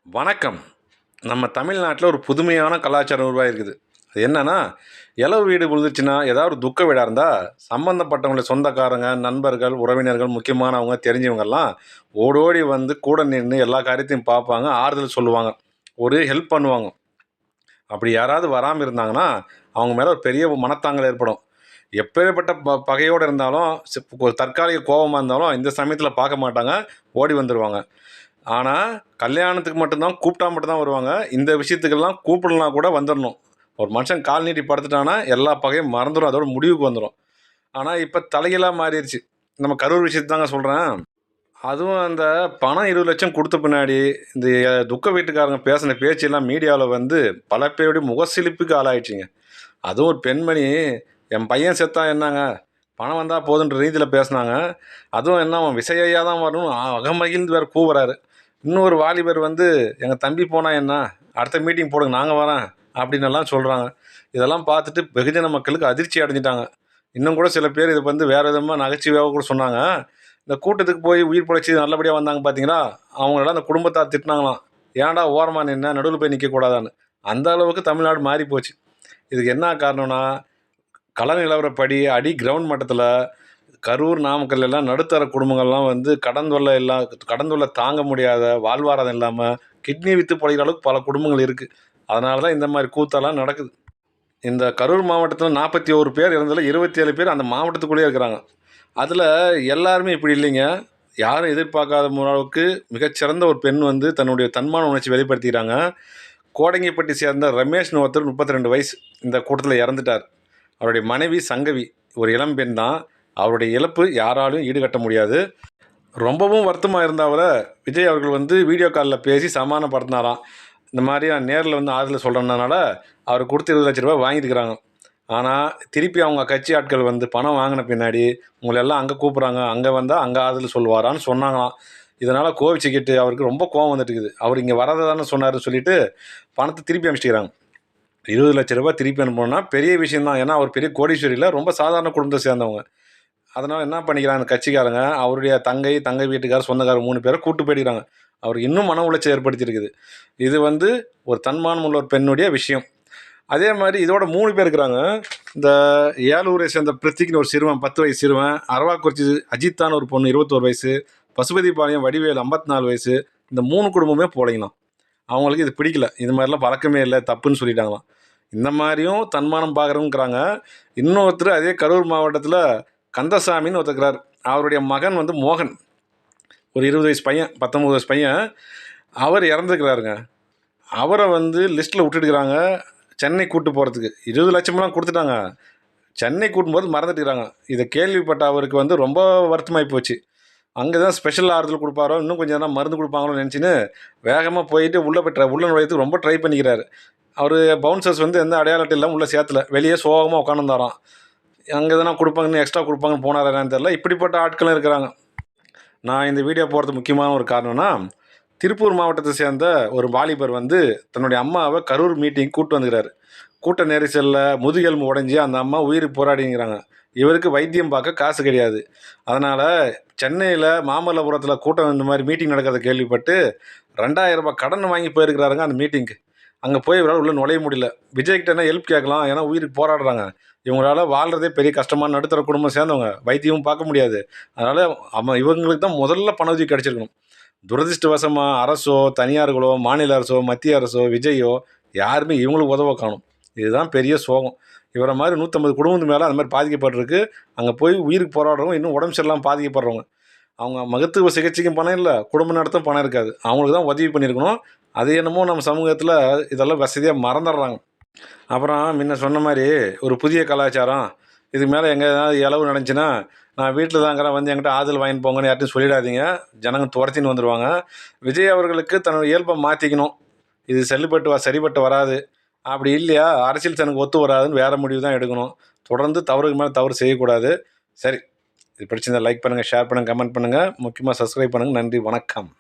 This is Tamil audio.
வணக்கம். நம்ம தமிழ்நாட்டில் ஒரு புதுமையான கலாச்சாரம் உருவாகிருக்குது. அது என்னன்னா, இலவு வீடு விழுந்துச்சுன்னா, ஏதாவது ஒரு துக்க வீடா இருந்தா, சம்பந்தப்பட்டவங்கள சொந்தக்காரங்க, நண்பர்கள், உறவினர்கள், முக்கியமானவங்க, தெரிஞ்சவங்கலாம் ஓடோடி வந்து கூட நின்னு எல்லா காரியத்தையும் பார்ப்பாங்க, ஆறுதல் சொல்லுவாங்க, ஒரு ஹெல்ப் பண்ணுவாங்க. அப்படி யாராவது வராம இருந்தாங்கன்னா, அவங்க மேல ஒரு பெரிய மனத்தாங்கல் ஏற்படும். எப்பேர்ப்பட்ட பகையோடு இருந்தாலும், ஒரு தற்காலிக கோவமா இருந்தாலும், இந்த சமயத்தில பார்க்க மாட்டாங்க, ஓடி வந்துருவாங்க. ஆனா, கல்யாணத்துக்கு மட்டும் தான் கூப்பிட்டா மட்டும் தான் வருவாங்க. இந்த விஷயத்துக்கெல்லாம் கூப்பிடலனா கூட வந்துரணும். ஒரு மனுஷன் கால் நீட்டி படுத்துட்டான்னா, எல்லா பகையும் மறந்துரும். அதோட முடிவுக்கு வந்துரும். ஆனா, இப்ப தலைகீழா மாறிருச்சு. நம்ம கரூர் விஷயத்த தாங்க சொல்றேன். அதுவும் அந்த பணம் 20,00,000 குடுத்த பின்னாடி, இந்த துக்க வீட்டுக்காரங்க பேசின பேச்செல்லாம் மீடியாவுல வந்து பல பேருடைய முகசிலிப்புக்கு ஆளாயிடுச்சுங்க. அதுவும் ஒரு பெண்மணி, "என் பையன் செத்தா என்னங்க? பணம் வந்தா போதுன்ற" ரீதியில பேசுனாங்க. அதுவும் என்ன அவன் விசை ஐயா தான் வரணும் அகமகிழ்ந்து வேற கூவுறாரு. இன்னொரு வாலிபர் வந்து, "எங்க தம்பி போனா என்ன? அடுத்த மீட்டிங் போடுங்க நாங்க வரேன்." அப்படின்னெல்லாம் சொல்றாங்க. இதெல்லாம் பார்த்துட்டு வெகுஜன மக்களுக்கு அதிர்ச்சி அடைஞ்சுட்டாங்க. இன்னும் கூட சில பேர் இத வந்து வேற விதமா நகைச்சுவையாவா கூட சொன்னாங்க. இந்த கூட்டத்துக்கு போய் உயிர் பிழைச்சு நல்லபடியா வந்தாங்க பார்த்தீங்களா, அவங்களலாம் அந்த குடும்பத்தார் திட்டினாங்களாம். "ஏன்டா ஓரமா நின்ன? நடுவுல போய் நிக்கக்கூடாதான்னு." அந்த அளவுக்கு தமிழ்நாடு மாறிப்போச்சு. இதுக்கு என்ன காரணம்னா, கள நிலவரப்படி கிரவுண்ட் மட்டத்தில கரூர், நாமக்கல் எல்லாம் நடுத்தர குடும்பங்கள்லாம் வந்து கடன் தொல்லை தாங்க முடியாத, வாழ்வாதாரம் இல்லாம, கிட்னி வித்து பொழைக்கிற அளவுக்கு பல குடும்பங்கள் இருக்கு. அதனால தான் இந்த மாரி கூத்தெல்லாம் நடக்குது. இந்த கரூர் மாவட்டத்தில 41 பேர் இறந்ததுல 27 பேர் அந்த மாவட்டத்துக்குள்ளேயே இருக்கிறாங்க. அதில எல்லாருமே இப்படி இல்லைங்க. யாரும் எதிர்பார்க்காத அளவுக்கு மிகச்சிறந்த ஒரு பெண் வந்து தன்னுடைய தன்மான உணர்ச்சி வெளிப்படுத்திக்கிறாங்க. கோடங்கிப்பட்டி சேர்ந்த ரமேஷ்னு ஒருத்தர் 32 வயசு. இந்த கூட்டத்தில இறந்துட்டார். அவருடைய மனைவி சங்கவி. ஒரு இளம் பெண் தான். அவருடைய இழப்பு யாராலும் ஈடுகட்ட முடியாது. ரொம்பவும் வருத்தமா இருந்த அவர, விஜய் அவர்கள் வந்து வீடியோ கால்ல பேசி சமாதானப்படுத்தினாராம். இந்த மாரி நான் நேர்ல வந்து ஆறுதல் சொல்றேன்னனால, அவரு குடுத்த ரூ. 20,00,000 வாங்கியிருக்கிறாங்க. ஆனா, திருப்பி அவங்க கட்சி ஆட்கள் வந்து பணம் வாங்குன பின்னாடி, உங்கள எல்லாம் அங்க கூப்புடுறாங்க, அங்க வந்தா அங்க ஆறுதல் சொல்லுவாரான்னு சொன்னாங்களாம். இதனால கோவிச்சுக்கிட்டு அவருக்கு ரொம்ப கோவம் வந்துட்டுருக்குது. அவரு இங்க வர்றத தானே சொன்னாருன்னு சொல்லிட்டு, பணத்த திருப்பி அனுப்பிச்சுக்கிறாங்க. ரூ. 20,00,000 திருப்பி அனுப்பணும்னா பெரிய விஷயம் தான். ஏன்னா, அவர் பெரிய கோடீஸ்வரி இல்ல. ரொம்ப சாதாரண குடும்பத்த சேர்ந்தவங்க. அதனால என்ன பண்ணிக்கிறாங்க கட்சிக்காரங்க, அவருடைய தங்கை வீட்டுக்காரர், சொந்தக்காரர் 3 பேர கூட்டு போயிடுறாங்க. அவருக்கு இன்னும் மன உளைச்சல் ஏற்படுத்தியிருக்குது. இது வந்து ஒரு தன்மானம் உள்ள ஒரு பெண்ணுடைய விஷயம். அதே மாரி இதோட 3 பேர் இருக்கிறாங்க. இந்த ஏலூரை சேர்ந்த பிரித்திக்னு ஒரு சிறுவன் 10 வயசு சிறுவன், அரவாக்குறிச்சி அஜித்தான்னு ஒரு பொண்ணு 21 வயசு, பசுபதிபாளையம் வடிவேலு 54 வயசு. இந்த 3 குடும்பமே போலைங்களாம். அவங்களுக்கு இது பிடிக்கல. இது மாரிலாம் பழக்கமே இல்ல, தப்புன்னு சொல்லிட்டாங்களாம். இந்த மாரியும் தன்மானம் பார்க்குறவங்கிறாங்க. இன்னொருத்தர் அதே கரூர் மாவட்டத்தில கந்தசாமின்னு ஒருத்தர் இருக்கிறார். அவருடைய மகன் வந்து மோகன். ஒரு 20 வயசு பையன், 19 வயசு பையன். அவர் இறந்துருக்கிறாருங்க. அவர வந்து லிஸ்ட்ல விட்டுட்டுருக்காங்க. சென்னை கூட்டு போறதுக்கு. 20,00,000லாம் குடுத்துட்டாங்க. சென்னை கூட்டும்போது மறந்துட்டுருக்காங்க. இத கேள்விப்பட்ட அவருக்கு வந்து ரொம்ப வருத்தமாயி போச்சு. அங்க தான் ஸ்பெஷல் ஆறுதல் குடுப்பாரோ, இன்னும் கொஞ்சம் எதனா மருந்து குடுப்பாங்களோன்னு நெனச்சுன்னு, வேகமா போயிட்டு உள்ள நுழையறதுக்கு ரொம்ப ட்ரை பண்ணிக்கிறாரு. அவரு பவுன்சர்ஸ் வந்து எந்த அடையாள அட்டையும் இல்லாம உள்ள சேத்தல. வெளியே சோகமா உட்காந்துருந்தாராம். அங்க எதனா குடுப்பாங்கன்னு எக்ஸ்ட்ரா குடுப்பாங்கன்னு போனாரா என்னன்னு தெரியல. இப்படிப்பட்ட ஆட்களும் இருக்கிறாங்க. நான் இந்த வீடியோ போடுறதுக்கு முக்கியமான ஒரு காரணம்னா, திருப்பூர் மாவட்டத்தை சேர்ந்த ஒரு வாலிபர் வந்து தன்னுடைய அம்மாவ கரூர் மீட்டிங் கூட்டு வந்துக்கிறாரு. கூட்ட நெரிசல்ல முதுகெலும்பு உடைஞ்சு அந்த அம்மா உயிருக்கு போராடிங்கிறாங்க. இவருக்கு வைத்தியம் பார்க்க காசு கிடையாது. அதனால சென்னையில மாமல்லபுரத்தில கூட்டம் இந்த மாரி மீட்டிங் நடக்கிறத கேள்விப்பட்டு ரூ. 2,000 கடன் வாங்கி போயிருக்கிறாருங்க அந்த மீட்டிங்க்கு. அங்க போய் இவரால உள்ள நுழைய முடியல. விஜய் கிட்ட என்ன ஹெல்ப் கேட்கலாம். ஏன்னா உயிருக்கு போராடுறாங்க. இவங்களால வாழ்றதே பெரிய கஷ்டமான நடுத்தர குடும்பம் சேர்ந்தவங்க. வைத்தியமும் பார்க்க முடியாது. அதனால இவங்களுக்கு தான் முதல்ல பண உதவி கிடைச்சிருக்கணும். துரதிர்ஷ்டவசமா அரசோ, தனியார்களோ, மாநில அரசோ, மத்திய அரசோ, விஜயோ யாருமே இவங்களுக்கு உதவ காணோம். இதுதான் பெரிய சோகம். இவர மாரி 150 குடும்பத்து மேல அந்த மாரி பாதிக்கப்பட்டிருக்கு. அங்க போய் உயிருக்கு போராடுறவங்க, இன்னும் உடம்பு சரியில்லாம பாதிக்கப்படுறவங்க. அவங்க மருத்துவ சிகிச்சைக்கும் பணம் இல்ல, குடும்பம் நடத்த பணம் இருக்காது. அவங்களுக்கு தான் உதவி பண்ணியிருக்கணும். அது என்னமோ நம்ம சமூகத்தில இதெல்லாம் வசதியா மறந்துடுறாங்க. அப்புறம் முன்ன சொன்ன மாரி ஒரு புதிய கலாச்சாரம். இதுக்கு மேல எங்க ஏதாவது இழவு நடந்துச்சுன்னா, நான் வீட்ல தான் இருக்கிறேன் வந்து என்கிட்ட ஆறுதல் வாங்கின்னு போங்கன்னு யார்ட்டயும் சொல்லிடாதீங்க. ஜனங்க துரத்தின்னு வந்துருவாங்க. விஜய் அவர்களுக்கு தன்னோட இயல்பை மாத்திக்கணும். இது சரிப்பட்டு வராது. அப்படி இல்லையா, அரசியல் தனக்கு ஒத்து வராதுன்னு வேற முடிவு தான் எடுக்கணும். தொடர்ந்து தவறுக்கு மேல தவறு செய்யக்கூடாது. சரி, இது பிடிச்சிருந்தா லைக் பண்ணுங்க, ஷேர் பண்ணுங்க, கமெண்ட் பண்ணுங்க. முக்கியமா சப்ஸ்கிரைப் பண்ணுங்க. நன்றி, வணக்கம்.